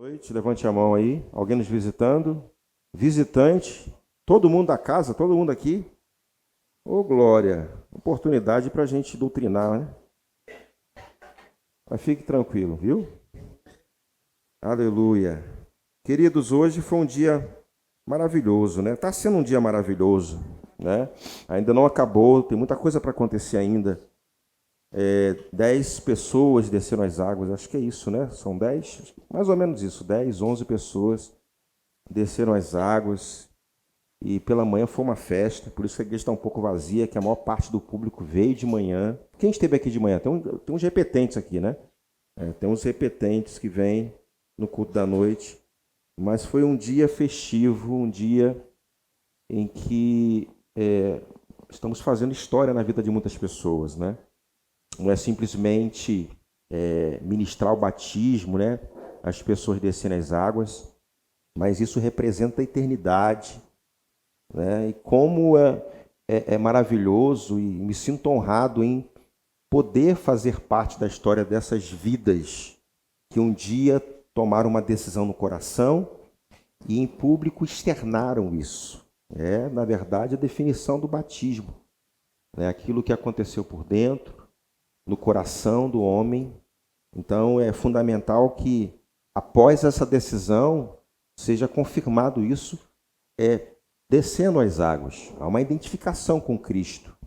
Noite, levante a mão aí. Alguém nos visitando? Visitante? Todo mundo da casa? Todo mundo aqui? Ô, glória! Oportunidade para a gente doutrinar, né? Mas fique tranquilo, viu? Aleluia! Queridos, hoje foi um dia maravilhoso, né? Está sendo um dia maravilhoso, né? Ainda não acabou, tem muita coisa para acontecer ainda. 10 pessoas desceram as águas, acho que é isso, né? São 10, mais ou menos isso, 10, 11 pessoas desceram as águas e pela manhã foi uma festa, por isso que a igreja está um pouco vazia, que a maior parte do público veio de manhã. Quem esteve aqui de manhã? Tem uns repetentes aqui, né? Tem uns repetentes que vêm no culto da noite, mas foi um dia festivo, um dia em que estamos fazendo história na vida de muitas pessoas, né? Não é simplesmente ministrar o batismo, né? As pessoas descerem as águas, mas isso representa a eternidade, né? E como é maravilhoso e me sinto honrado em poder fazer parte da história dessas vidas que um dia tomaram uma decisão no coração e em público externaram isso. É, na verdade, a definição do batismo, né? Aquilo que aconteceu por dentro, no coração do homem. Então, é fundamental que, após essa decisão, seja confirmado isso, descendo as águas. Há uma identificação com Cristo.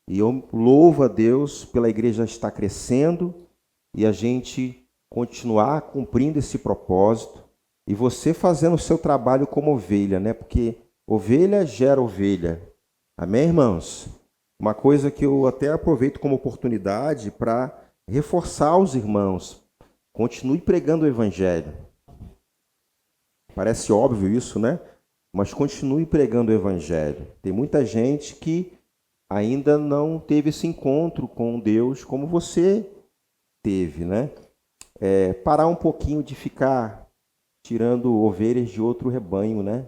E eu louvo a Deus pela igreja estar crescendo e a gente continuar cumprindo esse propósito. E você fazendo o seu trabalho como ovelha, né? Porque ovelha gera ovelha. Amém, irmãos? Uma coisa que eu até aproveito como oportunidade para reforçar aos irmãos. Continue pregando o evangelho. Parece óbvio isso, né? Mas continue pregando o evangelho. Tem muita gente que ainda não teve esse encontro com Deus como você teve, né? Parar um pouquinho de ficar tirando ovelhas de outro rebanho, né?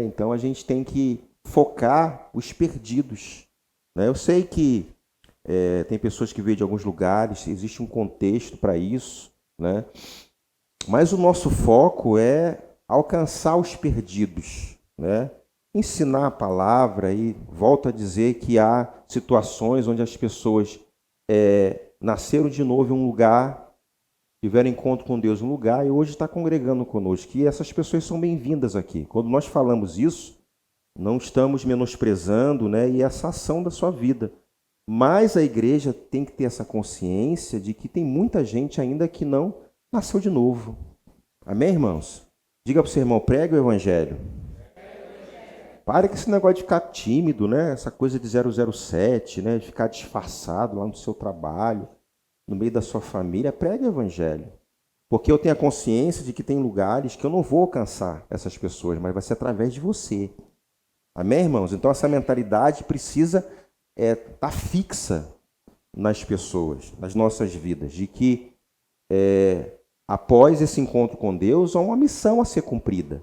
Então a gente tem que focar os perdidos, né? Eu sei que tem pessoas que veio de alguns lugares, existe um contexto para isso, né? Mas o nosso foco é alcançar os perdidos, né? Ensinar a palavra, e volto a dizer que há situações onde as pessoas nasceram de novo em um lugar, tiveram encontro com Deus em um lugar e hoje está congregando conosco. E essas pessoas são bem-vindas aqui. Quando nós falamos isso, não estamos menosprezando, né, e essa ação da sua vida. Mas a igreja tem que ter essa consciência de que tem muita gente ainda que não nasceu de novo. Amém, irmãos? Diga para o seu irmão, pregue o evangelho. Pare com esse negócio de ficar tímido, né? Essa coisa de 007, né? De ficar disfarçado lá no seu trabalho, no meio da sua família. Pregue o evangelho. Porque eu tenho a consciência de que tem lugares que eu não vou alcançar essas pessoas, mas vai ser através de você. Amém, irmãos? Então essa mentalidade precisa estar fixa nas pessoas, nas nossas vidas, de que após esse encontro com Deus, há uma missão a ser cumprida.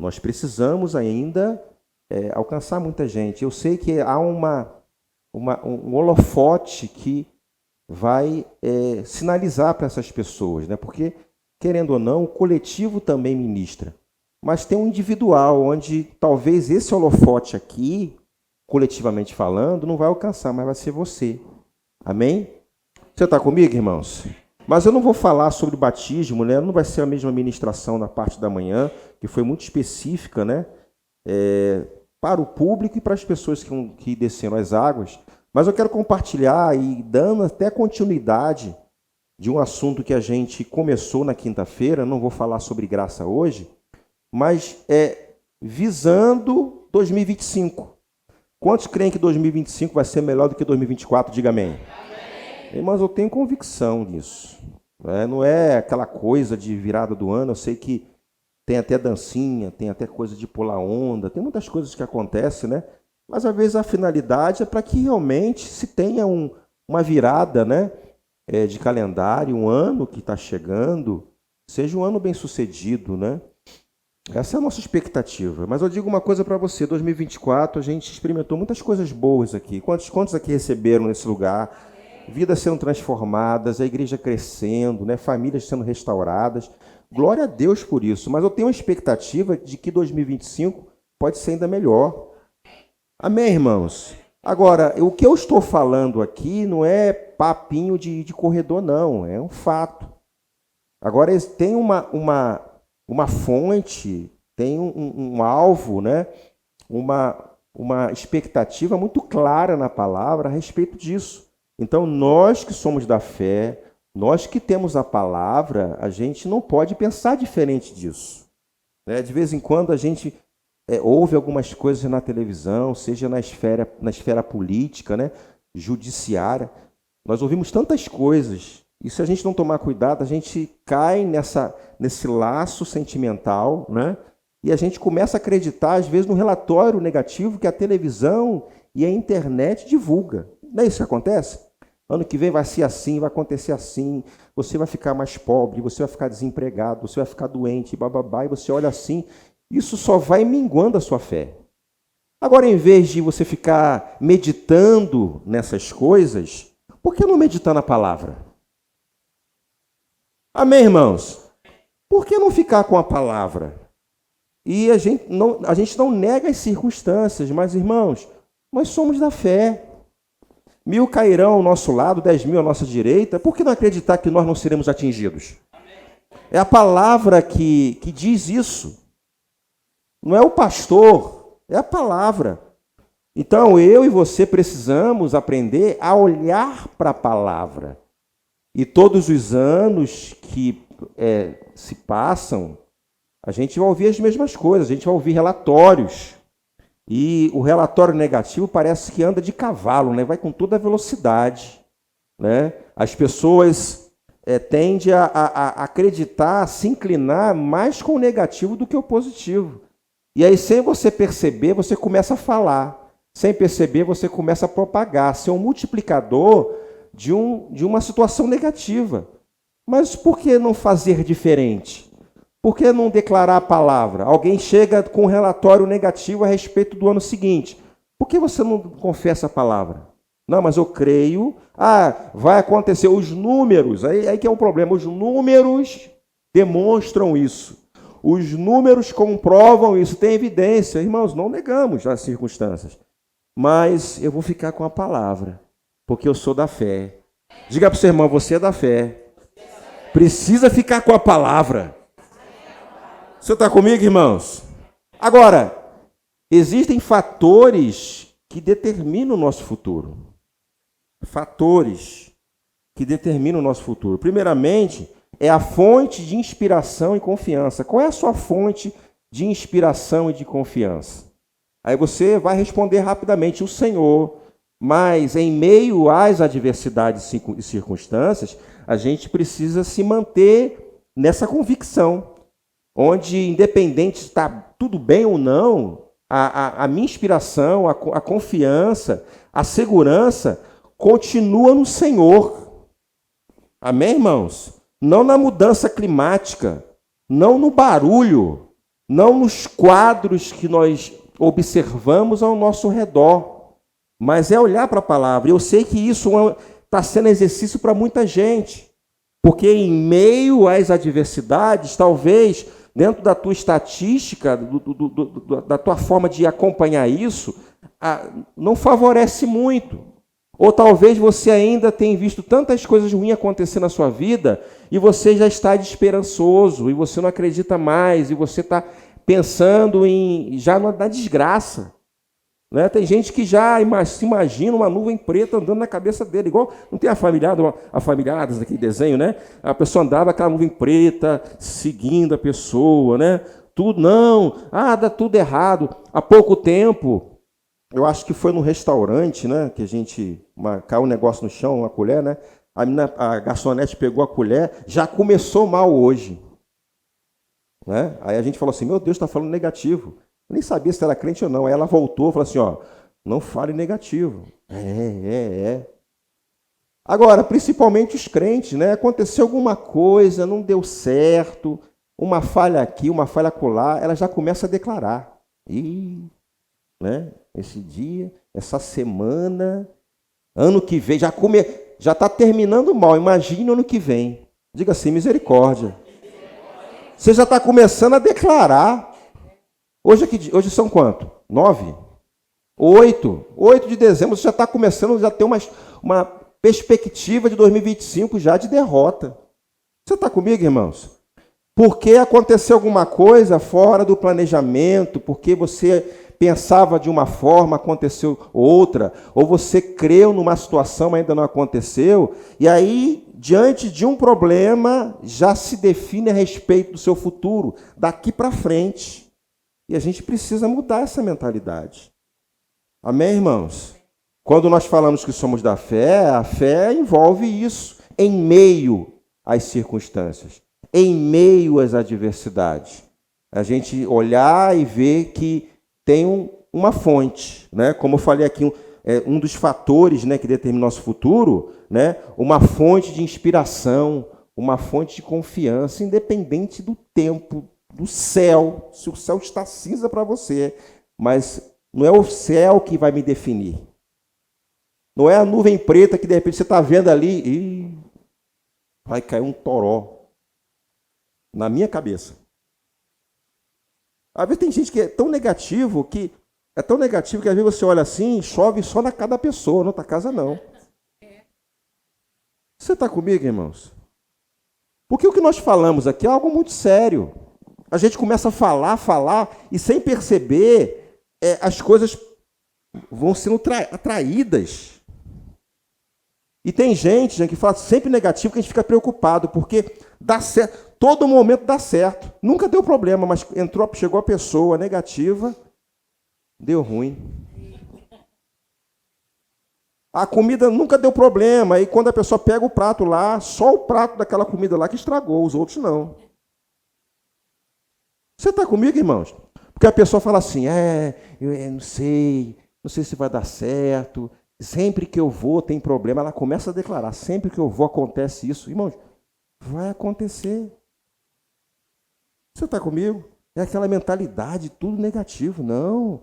Nós precisamos ainda alcançar muita gente. Eu sei que há um holofote que vai sinalizar para essas pessoas, né? Porque, querendo ou não, o coletivo também ministra. Mas tem um individual, onde talvez esse holofote aqui, coletivamente falando, não vai alcançar, mas vai ser você. Amém? Você está comigo, irmãos? Mas eu não vou falar sobre o batismo, né? Não vai ser a mesma ministração na parte da manhã, que foi muito específica, né? Para o público e para as pessoas que desceram as águas. Mas eu quero compartilhar e dando até continuidade de um assunto que a gente começou na quinta-feira, não vou falar sobre graça hoje, mas visando 2025. Quantos creem que 2025 vai ser melhor do que 2024? Diga amém. Mas eu tenho convicção nisso. Não é aquela coisa de virada do ano. Eu sei que tem até dancinha, tem até coisa de pular onda, tem muitas coisas que acontecem, né? Mas às vezes a finalidade é para que realmente se tenha uma virada, né? De calendário, um ano que está chegando, seja um ano bem sucedido, né? Essa é a nossa expectativa. Mas eu digo uma coisa para você, 2024 a gente experimentou muitas coisas boas aqui. Quantos aqui receberam nesse lugar Vidas sendo transformadas, a igreja crescendo, né? Famílias sendo restauradas. Glória a Deus por isso. Mas eu tenho uma expectativa de que 2025 pode ser ainda melhor. Amém, irmãos? Agora, o que eu estou falando aqui não é papinho de corredor, não. É um fato. Agora, tem uma fonte, tem um alvo, né? Uma expectativa muito clara na palavra a respeito disso. Então, nós que somos da fé, nós que temos a palavra, a gente não pode pensar diferente disso. Né? De vez em quando a gente ouve algumas coisas na televisão, seja na esfera política, né? Judiciária. Nós ouvimos tantas coisas, e se a gente não tomar cuidado, a gente cai nesse laço sentimental, né? E a gente começa a acreditar, às vezes, no relatório negativo que a televisão e a internet divulga. Não é isso que acontece? Ano que vem vai ser assim, vai acontecer assim, você vai ficar mais pobre, você vai ficar desempregado, você vai ficar doente, bababá, e você olha assim, isso só vai minguando a sua fé. Agora, em vez de você ficar meditando nessas coisas, por que não meditar na palavra? Amém, irmãos? Por que não ficar com a palavra? E a gente não nega as circunstâncias, mas, irmãos, nós somos da fé. 1000 cairão ao nosso lado, 10.000 à nossa direita. Por que não acreditar que nós não seremos atingidos? É a palavra que diz isso. Não é o pastor, é a palavra. Então, eu e você precisamos aprender a olhar para a palavra. E todos os anos que se passam, a gente vai ouvir as mesmas coisas, a gente vai ouvir relatórios. E o relatório negativo parece que anda de cavalo, né? Vai com toda a velocidade. Né? As pessoas tendem a acreditar, a se inclinar mais com o negativo do que o positivo. E aí, sem você perceber, você começa a falar. Sem perceber, você começa a propagar. Ser um multiplicador de uma situação negativa. Mas por que não fazer diferente? Por que não declarar a palavra? Alguém chega com um relatório negativo a respeito do ano seguinte. Por que você não confessa a palavra? Não, mas eu creio. Vai acontecer. Os números, aí que é o problema. Os números demonstram isso. Os números comprovam isso. Tem evidência. Irmãos, não negamos as circunstâncias. Mas eu vou ficar com a palavra, porque eu sou da fé. Diga para o seu irmão, você é da fé. Precisa ficar com a palavra. Você está comigo, irmãos? Agora, existem fatores que determinam o nosso futuro. Fatores que determinam o nosso futuro. Primeiramente, é a fonte de inspiração e confiança. Qual é a sua fonte de inspiração e de confiança? Aí você vai responder rapidamente, o Senhor. Mas em meio às adversidades e circunstâncias, a gente precisa se manter nessa convicção. Onde, independente se está tudo bem ou não, a minha inspiração, a confiança, a segurança continua no Senhor. Amém, irmãos? Não na mudança climática, não no barulho, não nos quadros que nós observamos ao nosso redor, mas é olhar para a palavra. Eu sei que isso está sendo exercício para muita gente, porque em meio às adversidades, talvez dentro da tua estatística, da tua forma de acompanhar isso, não favorece muito. Ou talvez você ainda tenha visto tantas coisas ruins acontecer na sua vida e você já está desesperançoso, e você não acredita mais, e você está pensando já na desgraça. Né? Tem gente que já se imagina uma nuvem preta andando na cabeça dele, igual não tem a familiadas daquele desenho, né? A pessoa andava aquela nuvem preta seguindo a pessoa, né? Tudo dá tudo errado. Há pouco tempo, eu acho que foi num restaurante, né? Que caiu um negócio no chão, uma colher, né? A garçonete pegou a colher, já começou mal hoje. Né? Aí a gente falou assim, meu Deus, está falando negativo. Eu nem sabia se era crente ou não. Aí ela voltou e falou assim, não fale negativo. Agora, principalmente os crentes, né? Aconteceu alguma coisa, não deu certo, uma falha aqui, uma falha acolá, ela já começa a declarar. Né? Esse dia, essa semana, ano que vem, já está terminando mal. Imagine no ano que vem. Diga assim, misericórdia. Você já está começando a declarar. Hoje são quanto? 9? 8 de dezembro, você já está começando, já tem uma perspectiva de 2025 já de derrota. Você está comigo, irmãos? Porque aconteceu alguma coisa fora do planejamento, porque você pensava de uma forma, aconteceu outra, ou você creu numa situação, mas ainda não aconteceu, e aí, diante de um problema, já se define a respeito do seu futuro, daqui para frente. E a gente precisa mudar essa mentalidade. Amém, irmãos? Quando nós falamos que somos da fé, a fé envolve isso, em meio às circunstâncias, em meio às adversidades. A gente olhar e ver que tem uma fonte, né? Como eu falei aqui, um dos fatores, né, que determina o nosso futuro, né? Uma fonte de inspiração, uma fonte de confiança, independente do tempo, do céu, se o céu está cinza para você, mas não é o céu que vai me definir. Não é a nuvem preta que de repente você está vendo ali e vai cair um toró na minha cabeça. Às vezes tem gente que é tão negativo que às vezes você olha assim, chove só na casa da pessoa, na outra casa não. Você está comigo, irmãos? Porque o que nós falamos aqui é algo muito sério. A gente começa a falar, e sem perceber, as coisas vão sendo atraídas. E tem gente que fala sempre negativo, que a gente fica preocupado, porque dá certo, todo momento dá certo. Nunca deu problema, mas chegou a pessoa negativa, deu ruim. A comida nunca deu problema, e quando a pessoa pega o prato lá, só o prato daquela comida lá que estragou, os outros não. Você está comigo, irmãos? Porque a pessoa fala assim, eu não sei se vai dar certo, sempre que eu vou tem problema. Ela começa a declarar, sempre que eu vou acontece isso. Irmãos, vai acontecer. Você está comigo? É aquela mentalidade, tudo negativo. Não.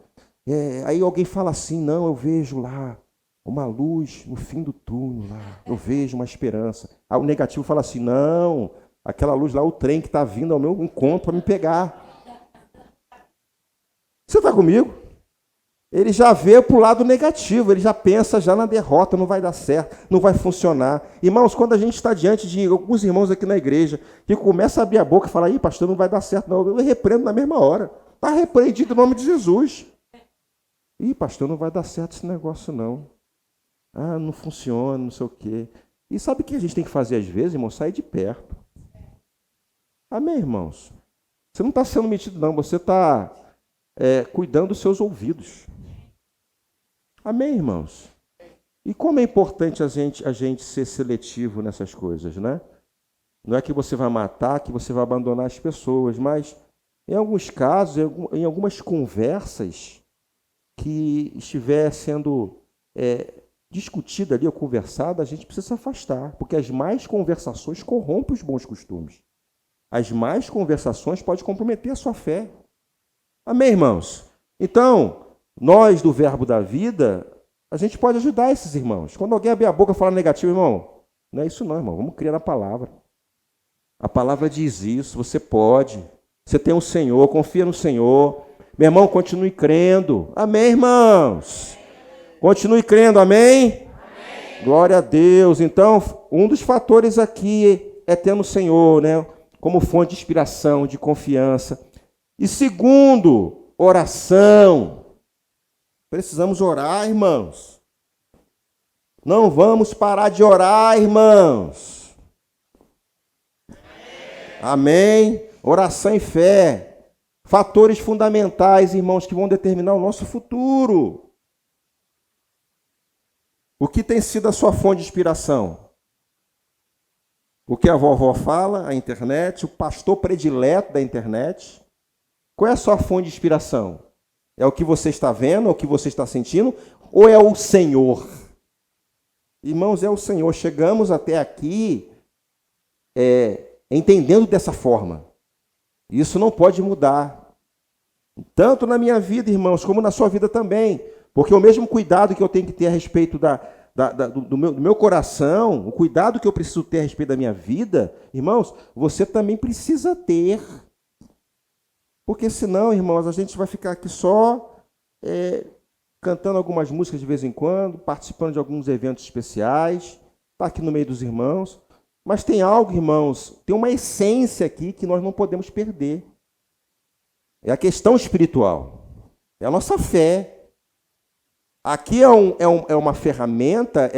Aí alguém fala assim, não, eu vejo lá uma luz no fim do túnel, lá. Eu vejo uma esperança. Aí o negativo fala assim, não, aquela luz lá, o trem que está vindo ao meu encontro para me pegar. Você está comigo? Ele já vê para o lado negativo, ele já pensa já na derrota, não vai dar certo, não vai funcionar. Irmãos, quando a gente está diante de alguns irmãos aqui na igreja, que começa a abrir a boca e fala, pastor, não vai dar certo, não. Eu repreendo na mesma hora. Está repreendido em nome de Jesus. Pastor, não vai dar certo esse negócio, não. Não funciona, não sei o quê. E sabe o que a gente tem que fazer às vezes, irmão? Sair de perto. Amém, irmãos? Você não está sendo metido, não. Você está cuidando dos seus ouvidos. Amém, irmãos? E como é importante a gente ser seletivo nessas coisas, né? Não é que você vai matar, que você vai abandonar as pessoas, mas em alguns casos, em algumas conversas que estiver sendo discutida ali ou conversada, a gente precisa se afastar, porque as más conversações corrompem os bons costumes. As más conversações podem comprometer a sua fé. Amém, irmãos? Então, nós do Verbo da Vida, a gente pode ajudar esses irmãos. Quando alguém abrir a boca e falar negativo, irmão, não é isso não, irmão. Vamos criar a palavra. A palavra diz isso, você pode. Você tem um Senhor, confia no Senhor. Meu irmão, continue crendo. Amém, irmãos? Continue crendo, amém? Amém? Glória a Deus. Então, um dos fatores aqui é ter no Senhor, né? Como fonte de inspiração, de confiança. E segundo, oração. Precisamos orar, irmãos. Não vamos parar de orar, irmãos. Amém? Oração e fé. Fatores fundamentais, irmãos, que vão determinar o nosso futuro. O que tem sido a sua fonte de inspiração? O que a vovó fala, a internet, o pastor predileto da internet. Qual é a sua fonte de inspiração? É o que você está vendo, é o que você está sentindo, ou é o Senhor? Irmãos, é o Senhor. Chegamos até aqui entendendo dessa forma. Isso não pode mudar. Tanto na minha vida, irmãos, como na sua vida também. Porque o mesmo cuidado que eu tenho que ter a respeito do meu coração, o cuidado que eu preciso ter a respeito da minha vida, irmãos, você também precisa ter. Porque senão, irmãos, a gente vai ficar aqui só cantando algumas músicas de vez em quando, participando de alguns eventos especiais, está aqui no meio dos irmãos. Mas tem algo, irmãos, tem uma essência aqui que nós não podemos perder. É a questão espiritual. É a nossa fé. Aqui é uma ferramenta,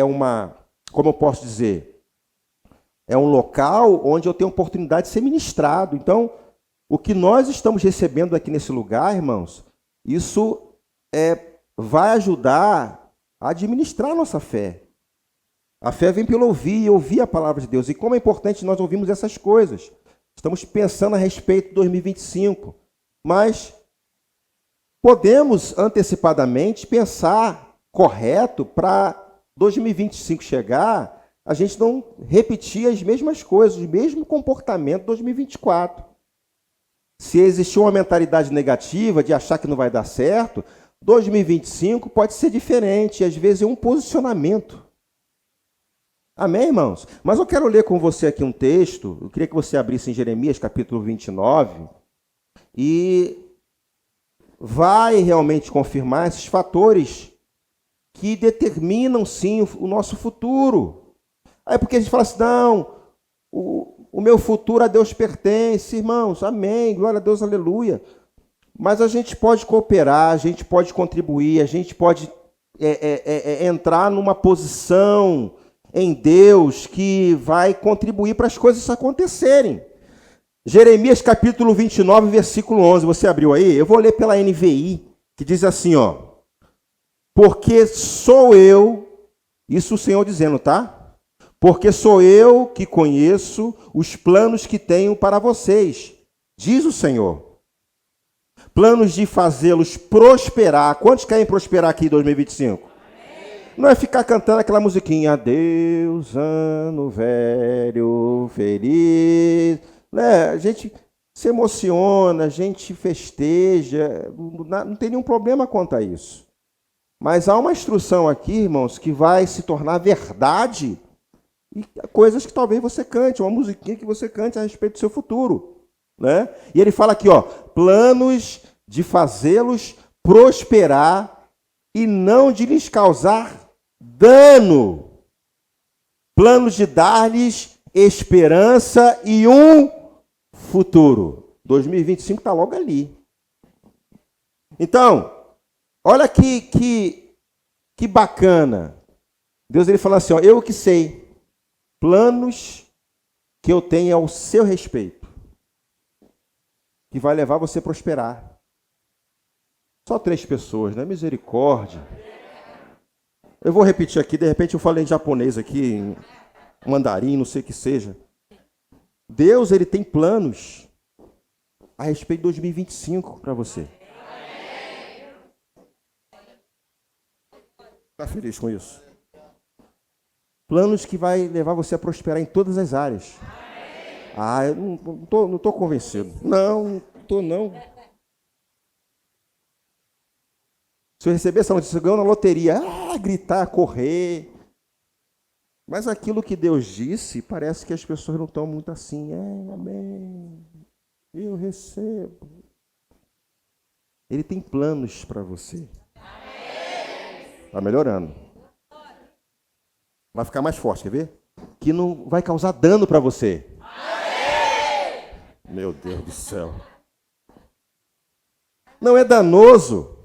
como eu posso dizer, é um local onde eu tenho oportunidade de ser ministrado. Então, o que nós estamos recebendo aqui nesse lugar, irmãos, isso vai ajudar a administrar a nossa fé. A fé vem pelo ouvir e ouvir a palavra de Deus. E como é importante nós ouvirmos essas coisas. Estamos pensando a respeito de 2025, mas podemos antecipadamente pensar correto para 2025 chegar, a gente não repetir as mesmas coisas, o mesmo comportamento de 2024. Se existir uma mentalidade negativa de achar que não vai dar certo, 2025 pode ser diferente, e às vezes é um posicionamento. Amém, irmãos? Mas eu quero ler com você aqui um texto, eu queria que você abrisse em Jeremias, capítulo 29, e vai realmente confirmar esses fatores que determinam, sim, o nosso futuro. Aí porque a gente fala assim, não, o meu futuro a Deus pertence, irmãos, amém, glória a Deus, aleluia. Mas a gente pode cooperar, a gente pode contribuir, a gente pode entrar numa posição em Deus que vai contribuir para as coisas acontecerem. Jeremias capítulo 29, versículo 11, você abriu aí? Eu vou ler pela NVI, que diz assim, ó. Porque sou eu, isso o Senhor dizendo, tá? Porque sou eu que conheço os planos que tenho para vocês, diz o Senhor. Planos de fazê-los prosperar. Quantos querem prosperar aqui em 2025? Não é ficar cantando aquela musiquinha, adeus, ano velho, feliz. Né? A gente se emociona, a gente festeja, não tem nenhum problema quanto a isso. Mas há uma instrução aqui, irmãos, que vai se tornar verdade e coisas que talvez você cante, uma musiquinha que você cante a respeito do seu futuro. Né? E ele fala aqui, ó, planos de fazê-los prosperar e não de lhes causar dano. Planos de dar-lhes esperança e um futuro. 2025 está logo ali. Então, olha que bacana. Deus ele fala assim, ó, eu que sei planos que eu tenho ao seu respeito, que vai levar você a prosperar. Só 3 pessoas, né? Misericórdia. Eu vou repetir aqui, de repente eu falei em japonês aqui, em mandarim, não sei o que seja. Deus, ele tem planos a respeito de 2025 para você. Está feliz com isso? Planos que vai levar você a prosperar em todas as áreas. Ah, eu não tô convencido. Não estou não. Se eu receber essa notícia, eu ganho na loteria, gritar, correr. Mas aquilo que Deus disse, parece que as pessoas não estão muito assim. Amém. Eu recebo. Ele tem planos para você. Está melhorando. Vai ficar mais forte, quer ver? Que não vai causar dano para você. Meu Deus do céu. Não é danoso.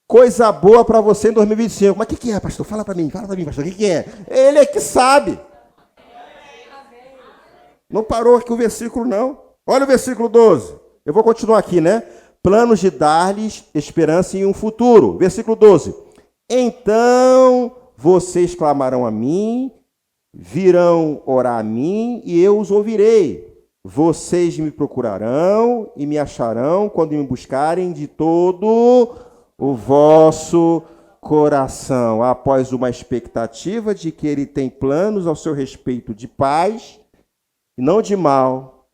Coisa boa para você em 2025. Mas o que é, pastor? Fala para mim, pastor. O que é? Ele é que sabe. Não parou aqui o versículo, não. Olha o versículo 12. Eu vou continuar aqui, né? Planos de dar-lhes esperança em um futuro. Versículo 12. Então vocês clamarão a mim, virão orar a mim e eu os ouvirei. Vocês me procurarão e me acharão quando me buscarem de todo o vosso coração. Após uma expectativa de que ele tem planos ao seu respeito de paz e não de mal,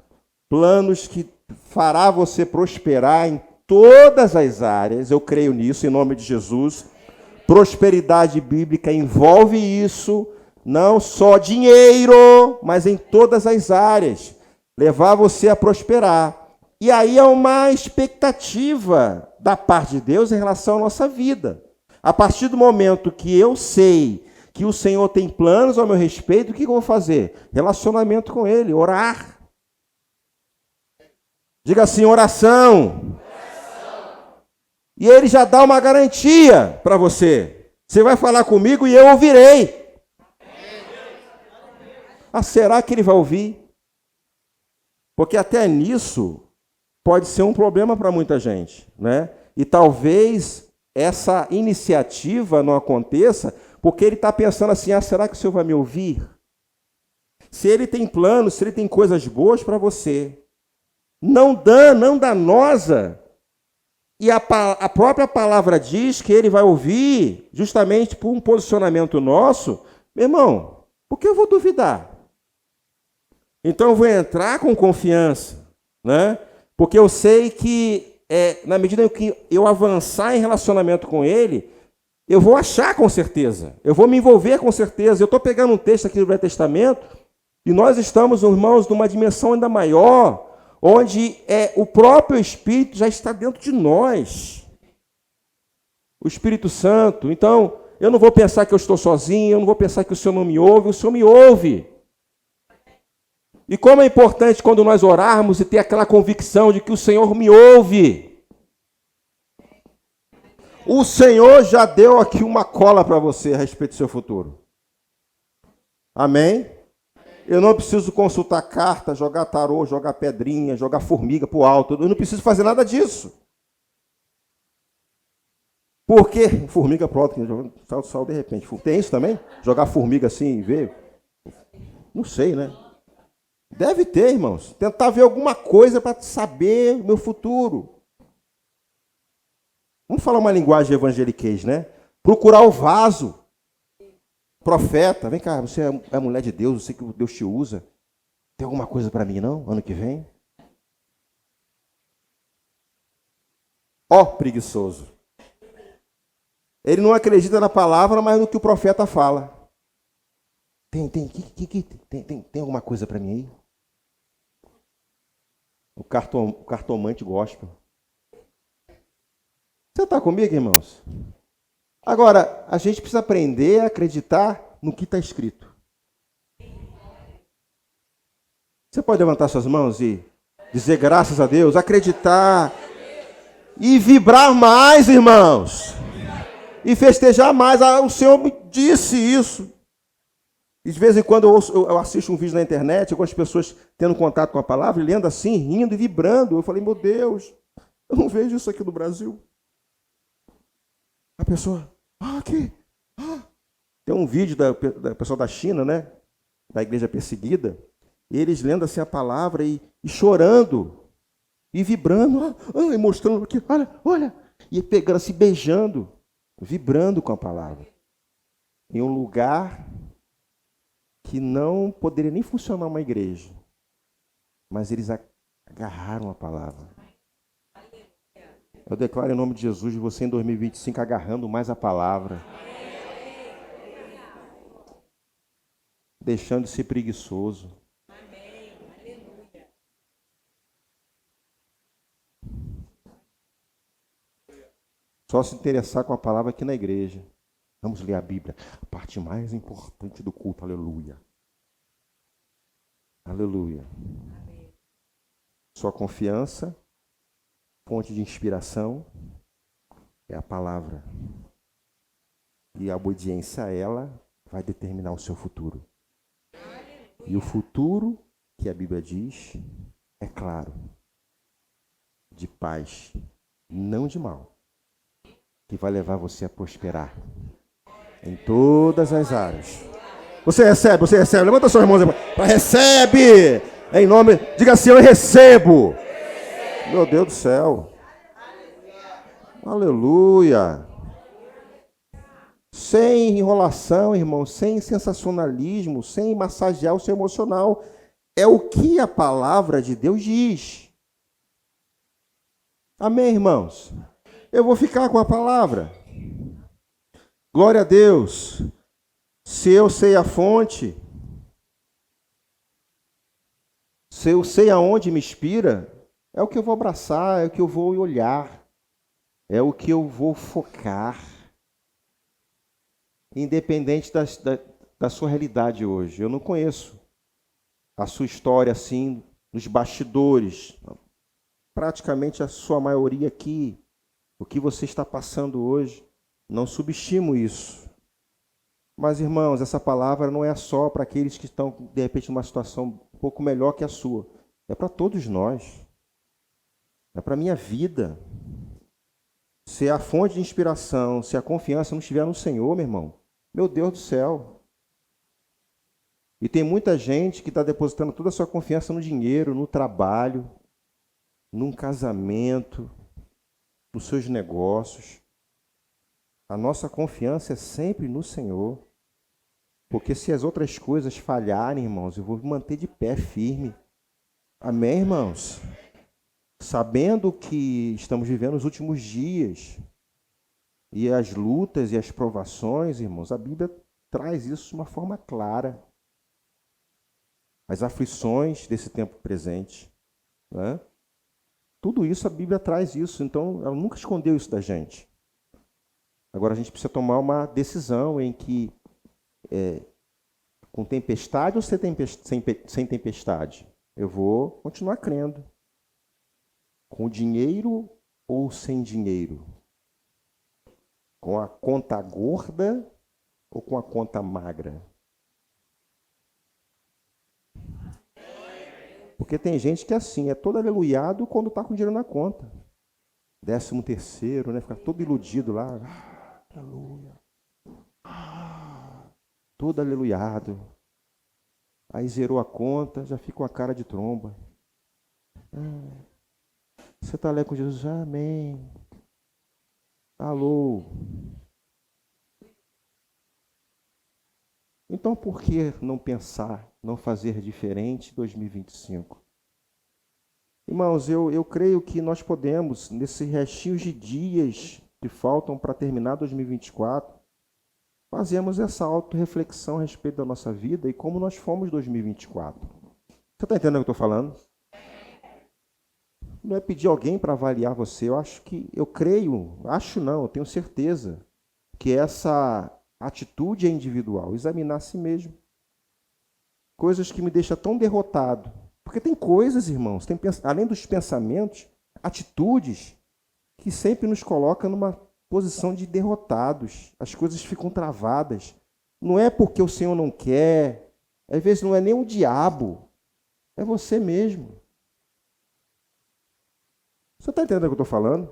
planos que fará você prosperar em todas as áreas, eu creio nisso, em nome de Jesus. Prosperidade bíblica envolve isso, não só dinheiro, mas em todas as áreas. Levar você a prosperar. E aí há uma expectativa da parte de Deus em relação à nossa vida. A partir do momento que eu sei que o Senhor tem planos ao meu respeito, o que eu vou fazer? Relacionamento com Ele, orar. Diga assim, oração. E Ele já dá uma garantia para você. Você vai falar comigo e eu ouvirei. Ah, será que Ele vai ouvir? Porque até nisso pode ser um problema para muita gente, né? E talvez essa iniciativa não aconteça porque ele está pensando assim, ah, será que o Senhor vai me ouvir? Se ele tem planos, se ele tem coisas boas para você, não danosa, e a própria palavra diz que ele vai ouvir justamente por um posicionamento nosso, meu irmão, por que eu vou duvidar? Então eu vou entrar com confiança, né? Porque eu sei que, na medida em que eu avançar em relacionamento com Ele, eu vou achar com certeza, eu vou me envolver com certeza. Eu estou pegando um texto aqui do Velho Testamento, e nós estamos, irmãos, numa dimensão ainda maior, onde o próprio Espírito já está dentro de nós. O Espírito Santo. Então, eu não vou pensar que eu estou sozinho, eu não vou pensar que o Senhor não me ouve, o Senhor me ouve. E como é importante quando nós orarmos e ter aquela convicção de que o Senhor me ouve. O Senhor já deu aqui uma cola para você a respeito do seu futuro. Amém? Eu não preciso consultar carta, jogar tarô, jogar pedrinha, jogar formiga para o alto. Eu não preciso fazer nada disso. Por quê? Formiga para o alto, sal de repente. Tem isso também? Jogar formiga assim e ver? Não sei, né? Deve ter, irmãos. Tentar ver alguma coisa para saber o meu futuro. Vamos falar uma linguagem evangeliquez, né? Procurar o vaso. Profeta, vem cá, você é mulher de Deus, eu sei que Deus te usa. Tem alguma coisa para mim, não? Ano que vem? Ó, preguiçoso. Ele não acredita na palavra, mas no que o profeta fala. Tem alguma coisa para mim aí? O cartomante gospel. Você está comigo, irmãos? Agora, a gente precisa aprender a acreditar no que está escrito. Você pode levantar suas mãos e dizer graças a Deus, acreditar e vibrar mais, irmãos. E festejar mais. Ah, o Senhor me disse isso. E de vez em quando eu assisto um vídeo na internet, algumas pessoas tendo contato com a palavra, lendo assim, rindo e vibrando. Eu falei, meu Deus, eu não vejo isso aqui no Brasil. A pessoa, aqui. Tem um vídeo da pessoa da China, né? Da igreja perseguida. E eles lendo assim a palavra e chorando. E vibrando. E mostrando aqui, olha. E pegando assim, beijando. Vibrando com a palavra. Em um lugar que não poderia nem funcionar uma igreja. Mas eles agarraram a palavra. Eu declaro em nome de Jesus, você em 2025 agarrando mais a palavra. Deixando de ser preguiçoso. Só se interessar com a palavra aqui na igreja. Vamos ler a Bíblia. A parte mais importante do culto. Aleluia. Aleluia. Sua confiança, fonte de inspiração, é a palavra. E a obediência a ela vai determinar o seu futuro. E o futuro, que a Bíblia diz, é claro. De paz, não de mal. Que vai levar você a prosperar. Em todas as áreas. Você recebe. Levanta suas mãos. Recebe. Em nome. Diga assim, eu recebo. Meu Deus do céu. Aleluia. Sem enrolação, irmão. Sem sensacionalismo. Sem massagear o seu emocional. É o que a palavra de Deus diz. Amém, irmãos? Eu vou ficar com a palavra. Glória a Deus. Se eu sei a fonte, se eu sei aonde me inspira, é o que eu vou abraçar, é o que eu vou olhar, é o que eu vou focar. Independente da sua realidade hoje. Eu não conheço a sua história assim, nos bastidores. Praticamente a sua maioria aqui, o que você está passando hoje, não subestimo isso. Mas, irmãos, essa palavra não é só para aqueles que estão, de repente, numa situação um pouco melhor que a sua. É para todos nós. É para a minha vida. Se a fonte de inspiração, se a confiança não estiver no Senhor, meu irmão, meu Deus do céu. E tem muita gente que está depositando toda a sua confiança no dinheiro, no trabalho, num casamento, nos seus negócios. A nossa confiança é sempre no Senhor. Porque se as outras coisas falharem, irmãos, eu vou me manter de pé firme. Amém, irmãos? Sabendo que estamos vivendo os últimos dias e as lutas e as provações, irmãos, a Bíblia traz isso de uma forma clara. As aflições desse tempo presente, né? Tudo isso a Bíblia traz isso, então ela nunca escondeu isso da gente. Agora a gente precisa tomar uma decisão em que com tempestade ou sem tempestade? Eu vou continuar crendo. Com dinheiro ou sem dinheiro? Com a conta gorda ou com a conta magra? Porque tem gente que é assim, é todo aleluiado quando está com dinheiro na conta. 13º, né? Fica todo iludido lá. Aleluia. Todo aleluiado. Aí zerou a conta, já fica com a cara de tromba. Você está ali com Jesus? Amém. Alô. Então por que não pensar, não fazer diferente em 2025? Irmãos, eu creio que nós podemos, nesses restinhos de dias que faltam para terminar 2024, fazemos essa autorreflexão a respeito da nossa vida e como nós fomos em 2024. Você está entendendo o que eu estou falando? Não é pedir alguém para avaliar você. Eu tenho certeza que essa atitude é individual. Examinar a si mesmo. Coisas que me deixam tão derrotado. Porque tem coisas, irmãos, além dos pensamentos, atitudes que sempre nos colocam numa posição de derrotados. As coisas ficam travadas. Não é porque o Senhor não quer. Às vezes não é nem o diabo. É você mesmo. Você está entendendo o que eu estou falando?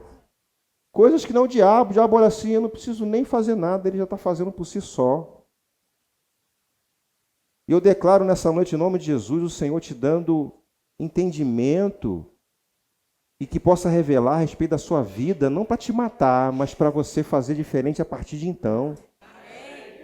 Coisas que não o diabo olha assim, eu não preciso nem fazer nada, ele já está fazendo por si só. E eu declaro nessa noite, em nome de Jesus, o Senhor te dando entendimento e que possa revelar a respeito da sua vida, não para te matar, mas para você fazer diferente a partir de então.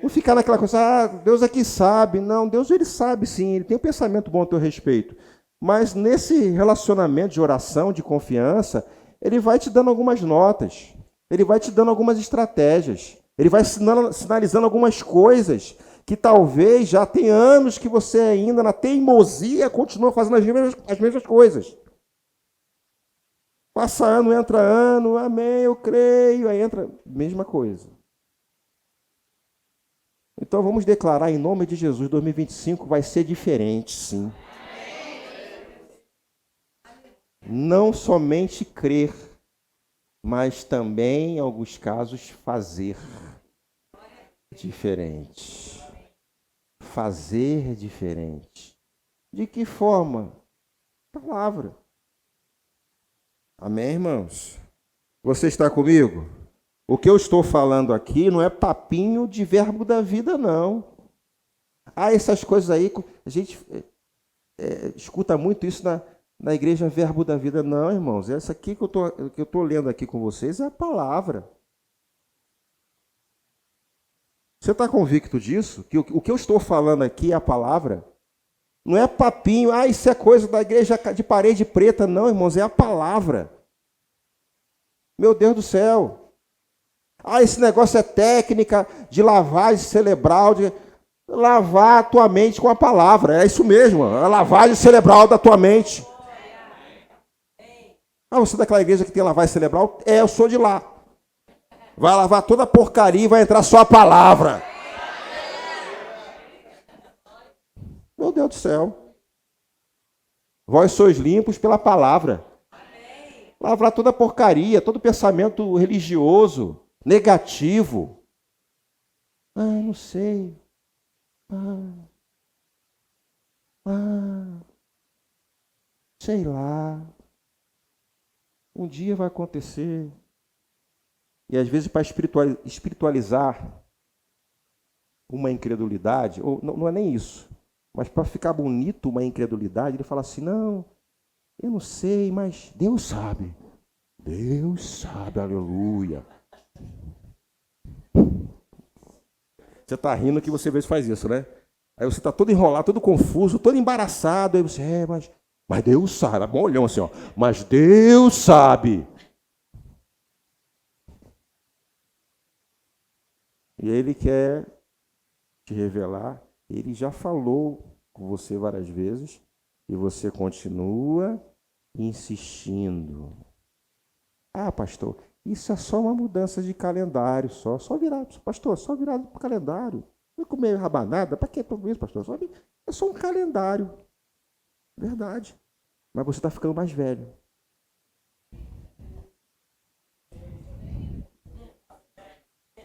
Não ficar naquela coisa, Deus aqui sabe. Não, Deus ele sabe sim, ele tem um pensamento bom a teu respeito. Mas nesse relacionamento de oração, de confiança, ele vai te dando algumas notas, ele vai te dando algumas estratégias, ele vai sinalizando algumas coisas que talvez já tem anos que você ainda, na teimosia, continua fazendo as mesmas coisas. Passa ano, entra ano, amém, eu creio, aí entra, mesma coisa. Então vamos declarar em nome de Jesus, 2025 vai ser diferente, sim. Não somente crer, mas também, em alguns casos, fazer diferente. Fazer diferente. De que forma? Palavra. Amém, irmãos? Você está comigo? O que eu estou falando aqui não é papinho de verbo da vida, não. Essas coisas aí, a gente escuta muito isso na igreja Verbo da Vida. Não, irmãos, essa aqui que eu estou lendo aqui com vocês é a palavra. Você está convicto disso? Que o que eu estou falando aqui é a palavra? Não é papinho, isso é coisa da igreja de parede preta. Não, irmãos, é a palavra. Meu Deus do céu. Ah, esse negócio é técnica de lavagem cerebral, de lavar a tua mente com a palavra. É isso mesmo, a lavagem cerebral da tua mente. Ah, você é daquela igreja que tem lavagem cerebral? É, eu sou de lá. Vai lavar toda a porcaria e vai entrar só a palavra. Meu Deus do céu. Vós sois limpos pela palavra. Lavar toda a porcaria, todo pensamento religioso, negativo. Ah, não sei. Sei lá. Um dia vai acontecer. E às vezes para espiritualizar uma incredulidade, ou não é nem isso, mas para ficar bonito uma incredulidade, ele fala assim, não, eu não sei, mas Deus sabe. Deus sabe, aleluia. Você está rindo que você às vezes faz isso, né? Aí você está todo enrolado, todo confuso, todo embaraçado. Aí você, mas Deus sabe. Bom olhão assim, ó. Mas Deus sabe. E Ele quer te revelar. Ele já falou com você várias vezes. E você continua insistindo. Ah, pastor, isso é só uma mudança de calendário. Só virar, pastor, só virar para o calendário. Não comer rabanada, para que tudo isso, pastor? É só um calendário. Verdade. Mas você está ficando mais velho.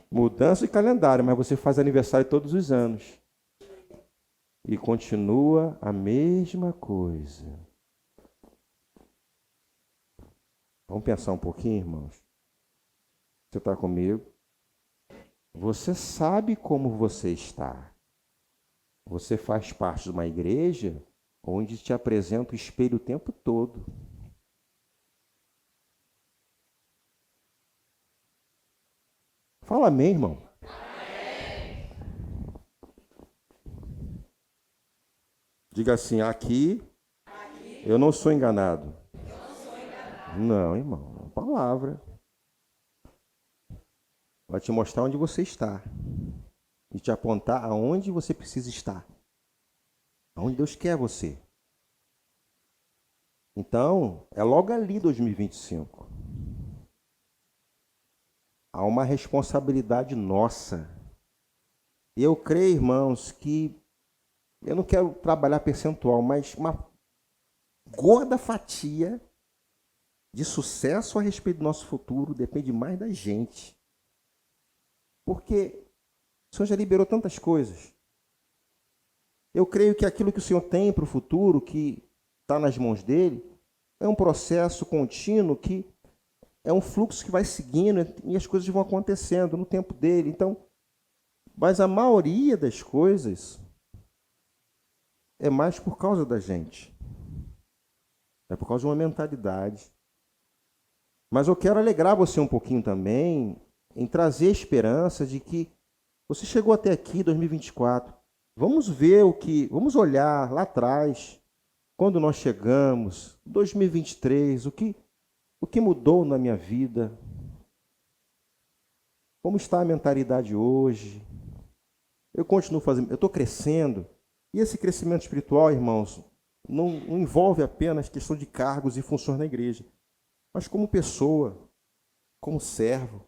Mudança de calendário, mas você faz aniversário todos os anos. E continua a mesma coisa. Vamos pensar um pouquinho, irmãos? Você está comigo? Você sabe como você está. Você faz parte de uma igreja onde te apresenta o espelho o tempo todo. Fala amém, irmão. Amém. Diga assim, aqui eu não sou enganado. Não, irmão, é uma palavra. Vai te mostrar onde você está. E te apontar aonde você precisa estar. Aonde Deus quer você. Então, é logo ali 2025. Há uma responsabilidade nossa. E eu creio, irmãos, que eu não quero trabalhar percentual, mas uma gorda fatia de sucesso a respeito do nosso futuro depende mais da gente. Porque o Senhor já liberou tantas coisas. Eu creio que aquilo que o Senhor tem para o futuro, que está nas mãos dele, é um processo contínuo que é um fluxo que vai seguindo e as coisas vão acontecendo no tempo dele. Então, mas a maioria das coisas é mais por causa da gente. É por causa de uma mentalidade. Mas eu quero alegrar você um pouquinho também em trazer a esperança de que você chegou até aqui, 2024. Vamos ver vamos olhar lá atrás, quando nós chegamos, 2023, o que mudou na minha vida? Como está a mentalidade hoje? Eu continuo fazendo, eu estou crescendo. E esse crescimento espiritual, irmãos, não envolve apenas questão de cargos e funções na igreja, mas como pessoa, como servo,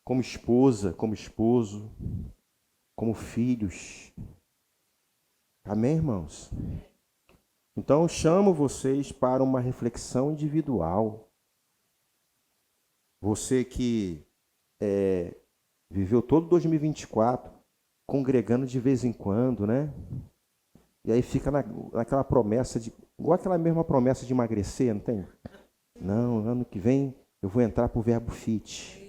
como esposa, como esposo, como filhos. Amém, irmãos? Então, eu chamo vocês para uma reflexão individual. Você que viveu todo 2024 congregando de vez em quando, né? E aí fica naquela promessa igual aquela mesma promessa de emagrecer, não tem? Não, ano que vem eu vou entrar para o Verbo Fit.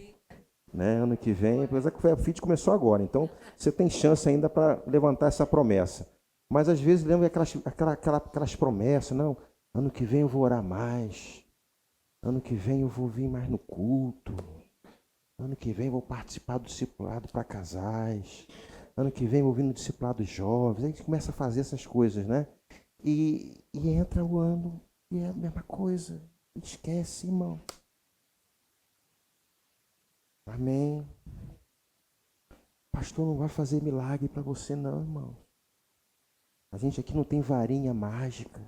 Né? Ano que vem, apesar que o Verbo Fit começou agora, então você tem chance ainda para levantar essa promessa. Mas às vezes lembra aquelas promessas, não, ano que vem eu vou orar mais, ano que vem eu vou vir mais no culto, ano que vem eu vou participar do discipulado para casais, ano que vem eu vou vir no discipulado jovens, aí a gente começa a fazer essas coisas, né? E entra o ano e é a mesma coisa, esquece, irmão. Amém. Pastor, não vai fazer milagre para você não, irmão. A gente aqui não tem varinha mágica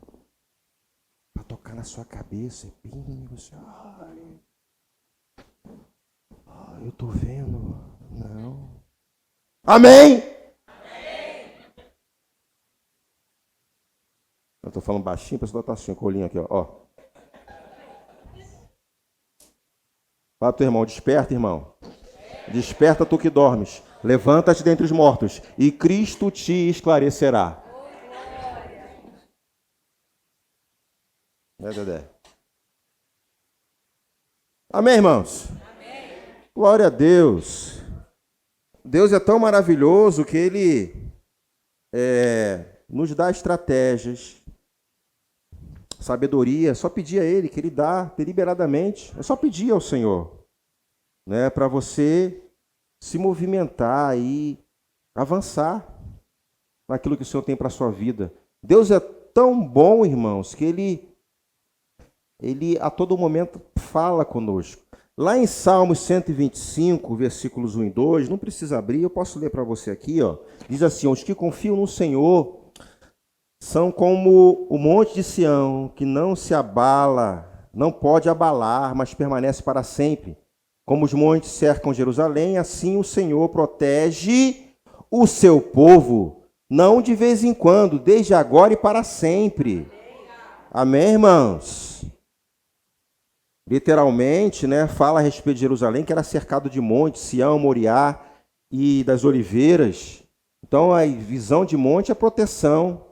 para tocar na sua cabeça. Você, eu estou vendo. Não. Amém? Eu estou falando baixinho, para você botar assim, com o olhinho aqui, ó. Fala pro teu irmão, desperta, irmão. Desperta tu que dormes. Levanta-te dentre os mortos e Cristo te esclarecerá. Dedé. Amém, irmãos? Amém. Glória a Deus. Deus é tão maravilhoso que Ele nos dá estratégias, sabedoria. É só pedir a Ele, que Ele dá deliberadamente. É só pedir ao Senhor, né, para você se movimentar e avançar naquilo que o Senhor tem para a sua vida. Deus é tão bom, irmãos, que Ele a todo momento fala conosco. Lá em Salmos 125, versículos 1 e 2, não precisa abrir, eu posso ler para você aqui, ó. Diz assim: os que confiam no Senhor são como o monte de Sião, que não se abala, não pode abalar, mas permanece para sempre. Como os montes cercam Jerusalém, assim o Senhor protege o seu povo, não de vez em quando, desde agora e para sempre. Amém, irmãos? Literalmente, né, fala a respeito de Jerusalém, que era cercado de montes, Sião, Moriá e das oliveiras. Então, a visão de monte é proteção,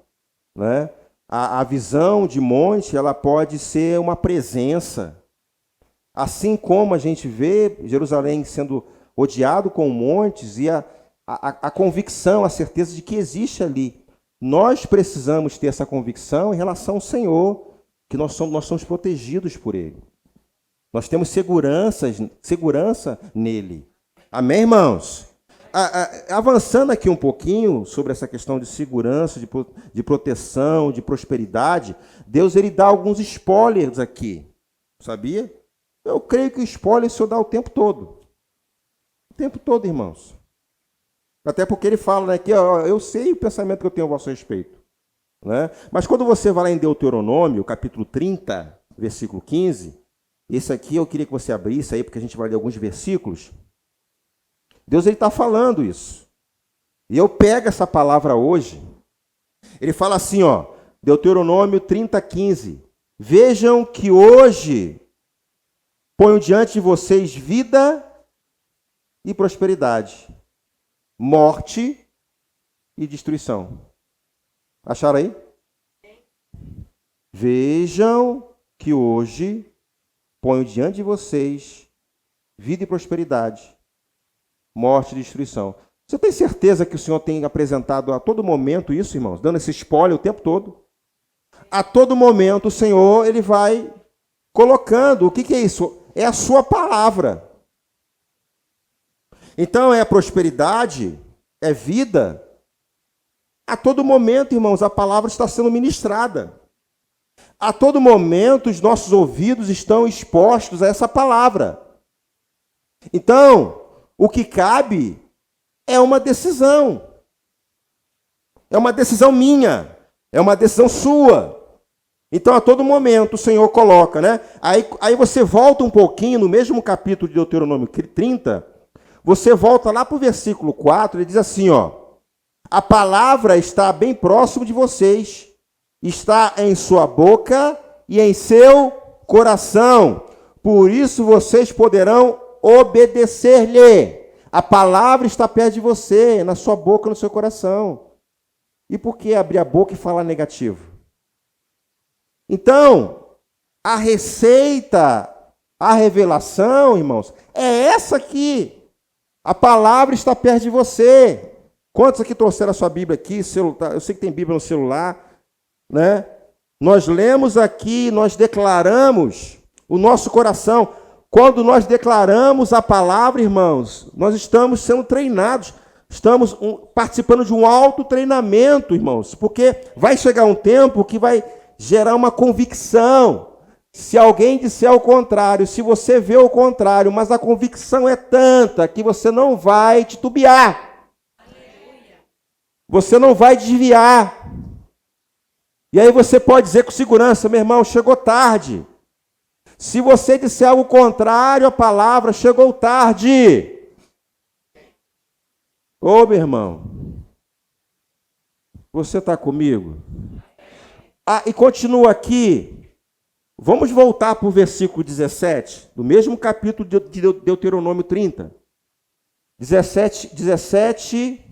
né? A visão de monte, ela pode ser uma presença. Assim como a gente vê Jerusalém sendo odiado com montes e a convicção, a certeza de que existe ali. Nós precisamos ter essa convicção em relação ao Senhor, que nós somos protegidos por Ele. Nós temos segurança nele. Amém, irmãos? Avançando aqui um pouquinho sobre essa questão de segurança, de proteção, de prosperidade, Deus ele dá alguns spoilers aqui. Sabia? Eu creio que o spoiler o Senhor dá o tempo todo. O tempo todo, irmãos. Até porque ele fala, né, que eu sei o pensamento que eu tenho a vosso respeito. Né? Mas quando você vai lá em Deuteronômio, capítulo 30, versículo 15... Esse aqui eu queria que você abrisse aí, porque a gente vai ler alguns versículos. Deus está falando isso. E eu pego essa palavra hoje. Ele fala assim, ó, Deuteronômio 30, 15. Vejam que hoje ponho diante de vocês vida e prosperidade, morte e destruição. Acharam aí? Vejam que hoje ponho diante de vocês vida e prosperidade, morte e destruição. Você tem certeza que o Senhor tem apresentado a todo momento isso, irmãos? Dando esse spoiler o tempo todo? A todo momento o Senhor ele vai colocando. O que é isso? É a sua palavra. Então é prosperidade, é vida. A todo momento, irmãos, a palavra está sendo ministrada. A todo momento, os nossos ouvidos estão expostos a essa palavra. Então, o que cabe é uma decisão. É uma decisão minha. É uma decisão sua. Então, a todo momento, o Senhor coloca, né? Aí você volta um pouquinho, no mesmo capítulo de Deuteronômio 30, você volta lá para o versículo 4, ele diz assim, ó, a palavra está bem próximo de vocês, está em sua boca e em seu coração. Por isso vocês poderão obedecer-lhe. A palavra está perto de você, na sua boca, no seu coração. E por que abrir a boca e falar negativo? Então, a receita, a revelação, irmãos, é essa aqui. A palavra está perto de você. Quantos aqui trouxeram a sua Bíblia aqui? Celular? Eu sei que tem Bíblia no celular. Né? Nós lemos aqui, nós declaramos o nosso coração. Quando nós declaramos a palavra, irmãos, nós estamos sendo treinados, estamos participando de um autotreinamento, irmãos, porque vai chegar um tempo que vai gerar uma convicção, Se alguém disser o contrário, se você vê o contrário, mas a convicção é tanta que você não vai titubear. Você não vai desviar. E aí você pode dizer com segurança, meu irmão, chegou tarde. Se você disser algo contrário à palavra, chegou tarde. Ô, meu irmão, você está comigo? E continua aqui. Vamos voltar para o versículo 17, do mesmo capítulo de Deuteronômio 30. 17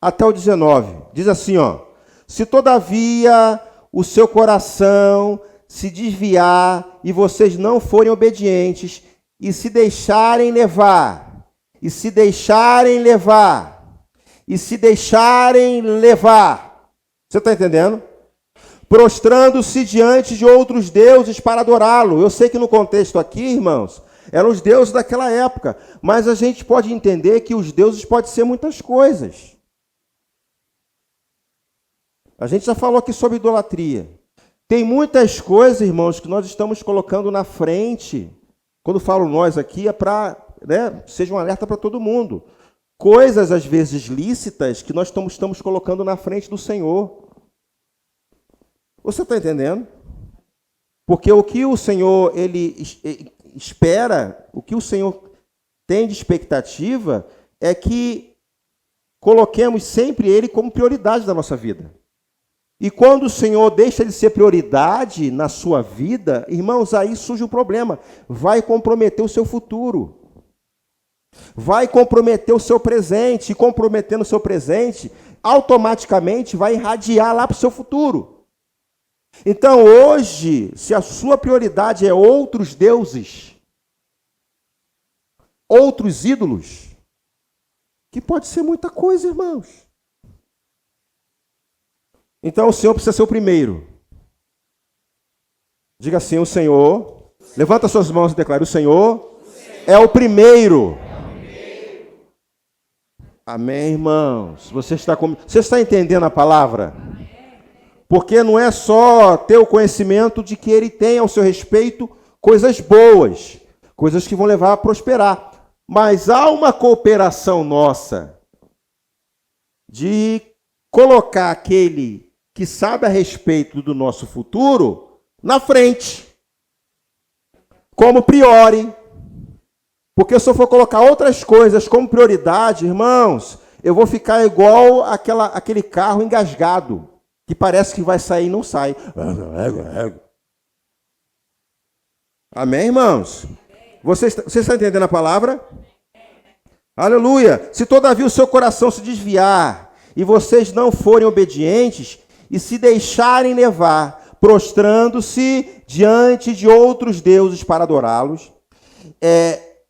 até o 19. Diz assim, ó. Se todavia o seu coração se desviar e vocês não forem obedientes e se deixarem levar, você está entendendo? Prostrando-se diante de outros deuses para adorá-lo. Eu sei que no contexto aqui, irmãos, eram os deuses daquela época, mas a gente pode entender que os deuses podem ser muitas coisas. A gente já falou aqui sobre idolatria. Tem muitas coisas, irmãos, que nós estamos colocando na frente. Quando falo nós aqui, é para, seja um alerta para todo mundo. Coisas, às vezes, lícitas, que nós estamos colocando na frente do Senhor. Você está entendendo? Porque o que o Senhor ele espera, o que o Senhor tem de expectativa, é que coloquemos sempre Ele como prioridade da nossa vida. E quando o Senhor deixa de ser prioridade na sua vida, irmãos, aí surge um problema. Vai comprometer o seu futuro. Vai comprometer o seu presente. E comprometendo o seu presente, automaticamente vai irradiar lá para o seu futuro. Então, hoje, se a sua prioridade é outros deuses, outros ídolos, que pode ser muita coisa, irmãos. Então, o Senhor precisa ser o primeiro. Diga assim, o Senhor, levanta suas mãos e declare, o Senhor é o primeiro. Amém, irmãos? Você está entendendo a palavra? Porque não é só ter o conhecimento de que Ele tem ao seu respeito coisas boas, coisas que vão levar a prosperar. Mas há uma cooperação nossa de colocar aquele que sabe a respeito do nosso futuro na frente, como priori. Porque se eu for colocar outras coisas como prioridade, irmãos, eu vou ficar igual aquele carro engasgado, que parece que vai sair e não sai. Amém, irmãos? Você está entendendo a palavra? Aleluia! Se todavia o seu coração se desviar e vocês não forem obedientes e se deixarem levar, prostrando-se diante de outros deuses para adorá-los.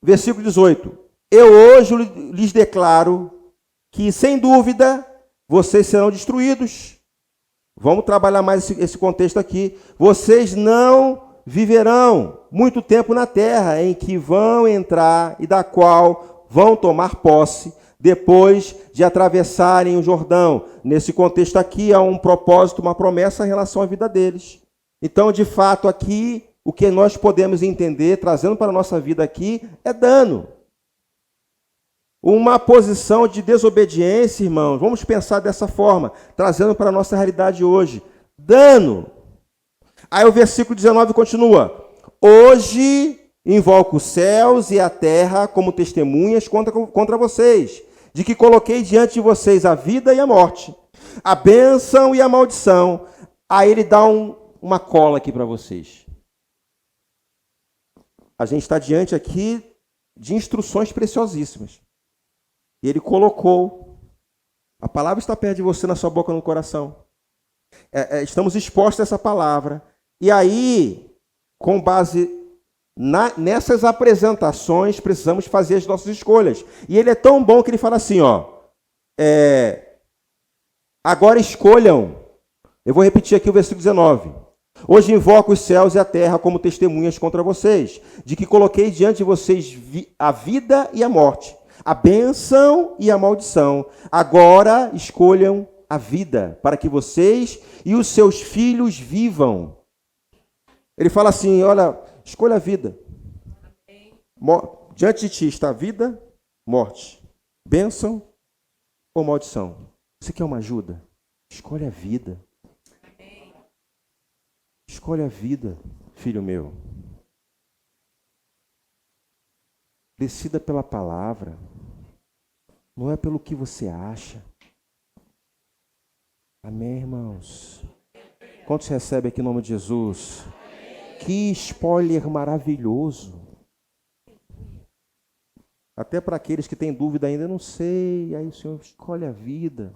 Versículo 18. Eu hoje lhes declaro que, sem dúvida, vocês serão destruídos. Vamos trabalhar mais esse contexto aqui. Vocês não viverão muito tempo na terra em que vão entrar e da qual vão tomar posse depois de atravessarem o Jordão. Nesse contexto aqui há um propósito, uma promessa em relação à vida deles. Então, de fato, aqui, o que nós podemos entender, trazendo para a nossa vida aqui, é dano. Uma posição de desobediência, irmãos, vamos pensar dessa forma, trazendo para a nossa realidade hoje. Dano. Aí o versículo 19 continua. Hoje invoco os céus e a terra como testemunhas contra vocês, de que coloquei diante de vocês a vida e a morte, a bênção e a maldição. Aí ele dá uma cola aqui para vocês. A gente está diante aqui de instruções preciosíssimas. E ele colocou. A palavra está perto de você, na sua boca, no coração. Estamos expostos a essa palavra. E aí, com base nessas apresentações, precisamos fazer as nossas escolhas. E ele é tão bom que ele fala assim, agora escolham. Eu vou repetir aqui o versículo 19. Hoje invoco os céus e a terra como testemunhas contra vocês, de que coloquei diante de vocês a vida e a morte, a bênção e a maldição. Agora escolham a vida, para que vocês e os seus filhos vivam. Ele fala assim, olha, escolha a vida. Diante de ti está vida, morte, bênção ou maldição. Você quer uma ajuda? Escolhe a vida. Escolhe a vida, filho meu. Decida pela palavra. Não é pelo que você acha. Amém, irmãos? Quantos recebem aqui em nome de Jesus? Que spoiler maravilhoso. Até para aqueles que têm dúvida ainda, eu não sei. Aí o Senhor escolhe a vida.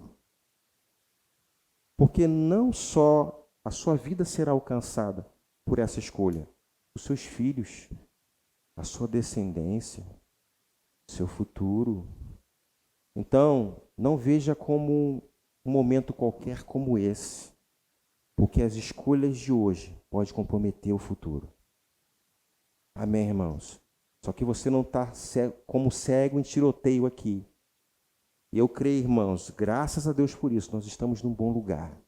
Porque não só a sua vida será alcançada por essa escolha, os seus filhos, a sua descendência, seu futuro. Então, não veja como um momento qualquer como esse, porque as escolhas de hoje podem comprometer o futuro. Amém, irmãos? Só que você não está como cego em tiroteio aqui. E eu creio, irmãos, graças a Deus por isso, nós estamos num bom lugar,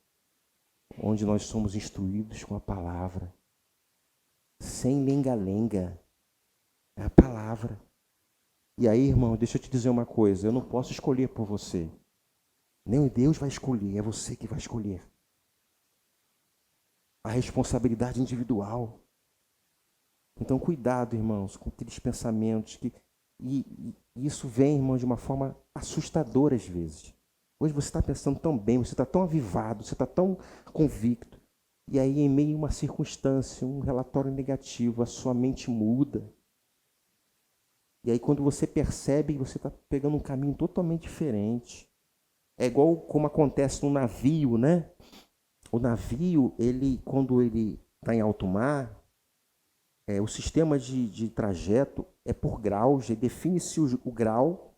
onde nós somos instruídos com a palavra, sem lenga-lenga. É a palavra. E aí, irmão, deixa eu te dizer uma coisa, eu não posso escolher por você. Nem Deus vai escolher, é você que vai escolher. A responsabilidade individual. Então, cuidado, irmãos, com aqueles pensamentos que... E isso vem, irmão, de uma forma assustadora às vezes. Hoje você está pensando tão bem, você está tão avivado, você está tão convicto. E aí, em meio a uma circunstância, um relatório negativo, a sua mente muda. E aí, quando você percebe, você está pegando um caminho totalmente diferente. É igual como acontece no navio, né? O navio, quando ele está em alto mar, o sistema de trajeto é por graus, define-se o grau,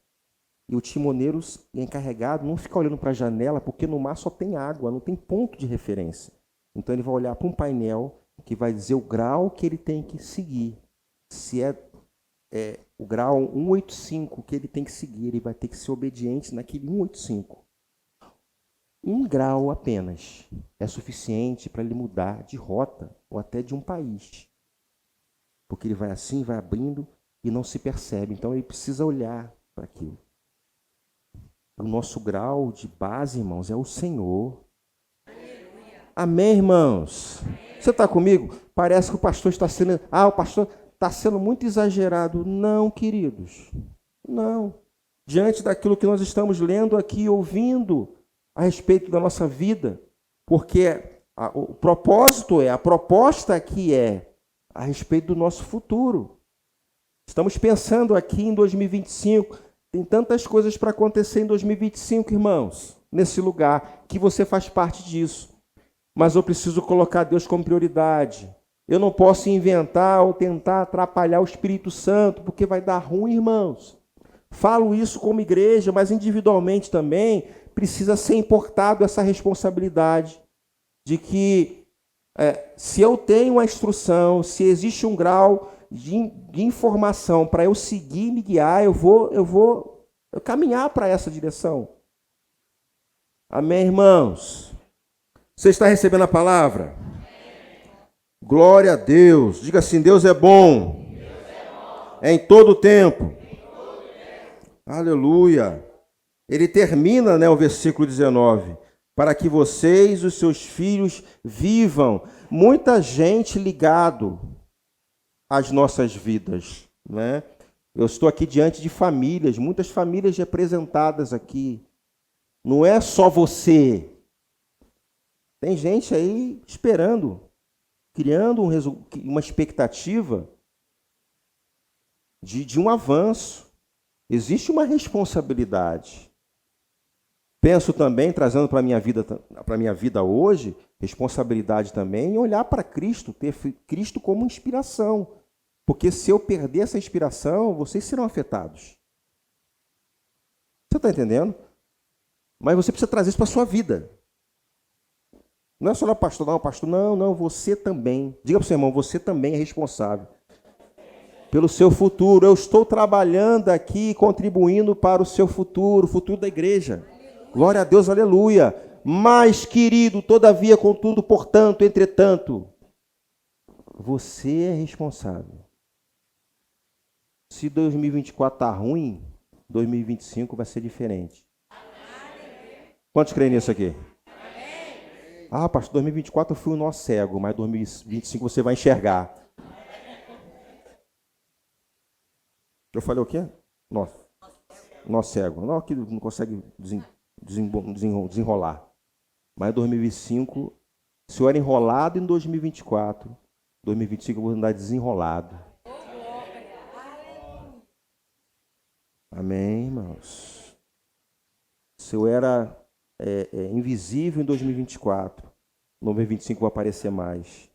e o timoneiro encarregado não fica olhando para a janela, porque no mar só tem água, não tem ponto de referência. Então ele vai olhar para um painel que vai dizer o grau que ele tem que seguir. Se é o grau 185 que ele tem que seguir, ele vai ter que ser obediente naquele 185. Um grau apenas é suficiente para ele mudar de rota ou até de um país. Porque ele vai assim, vai abrindo e não se percebe. Então ele precisa olhar para aquilo. O nosso grau de base, irmãos, é o Senhor. Amém, irmãos? Você está comigo? Parece que o pastor está sendo... o pastor está sendo muito exagerado. Não, queridos. Não. Diante daquilo que nós estamos lendo aqui, ouvindo a respeito da nossa vida, porque o propósito a proposta aqui é a respeito do nosso futuro. Estamos pensando aqui em 2025, tem tantas coisas para acontecer em 2025, irmãos, nesse lugar, que você faz parte disso. Mas eu preciso colocar Deus como prioridade. Eu não posso inventar ou tentar atrapalhar o Espírito Santo, porque vai dar ruim, irmãos. Falo isso como igreja, mas individualmente também precisa ser importado essa responsabilidade de que se eu tenho a instrução, se existe um grau de informação para eu seguir, me guiar, eu vou caminhar para essa direção. Amém, irmãos? Você está recebendo a palavra? Glória a Deus. Diga assim, Deus é bom. É em todo o tempo. Aleluia. Ele termina, o versículo 19. Para que vocês e os seus filhos vivam. Muita gente ligado às nossas vidas, né? Eu estou aqui diante de famílias, muitas famílias representadas aqui. Não é só você. Tem gente aí esperando, criando uma expectativa de um avanço. Existe uma responsabilidade. Penso também, trazendo para a minha vida hoje, responsabilidade também em olhar para Cristo, ter Cristo como inspiração. Porque se eu perder essa inspiração, vocês serão afetados. Você está entendendo? Mas você precisa trazer isso para a sua vida. Não é só o pastor, não, você também. Diga para o seu irmão, você também é responsável pelo seu futuro. Eu estou trabalhando aqui, contribuindo para o seu futuro, o futuro da igreja. Glória a Deus, aleluia. Mas, querido, todavia, contudo, portanto, entretanto. Você é responsável. Se 2024 está ruim, 2025 vai ser diferente. Quantos creem nisso aqui? Ah, pastor, 2024 eu fui um nó cego, mas 2025 você vai enxergar. Eu falei o quê? Nó cego. Nó que não consegue desenrolar. Mas 2025, se eu era enrolado em 2024, 2025 eu vou andar desenrolado. Amém, irmãos? Se eu era invisível em 2024, 2025 vai aparecer mais.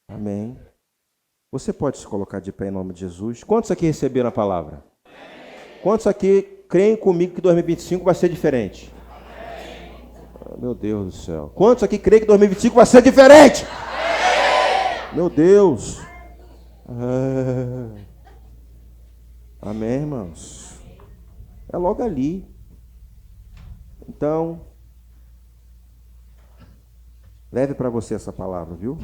Amém. Você pode se colocar de pé em nome de Jesus? Quantos aqui receberam a palavra? Quantos aqui creem comigo que 2025 vai ser diferente? Meu Deus do céu. Quantos aqui creem que 2025 vai ser diferente? Meu Deus. Amém, irmãos? É logo ali. Então, leve para você essa palavra, viu?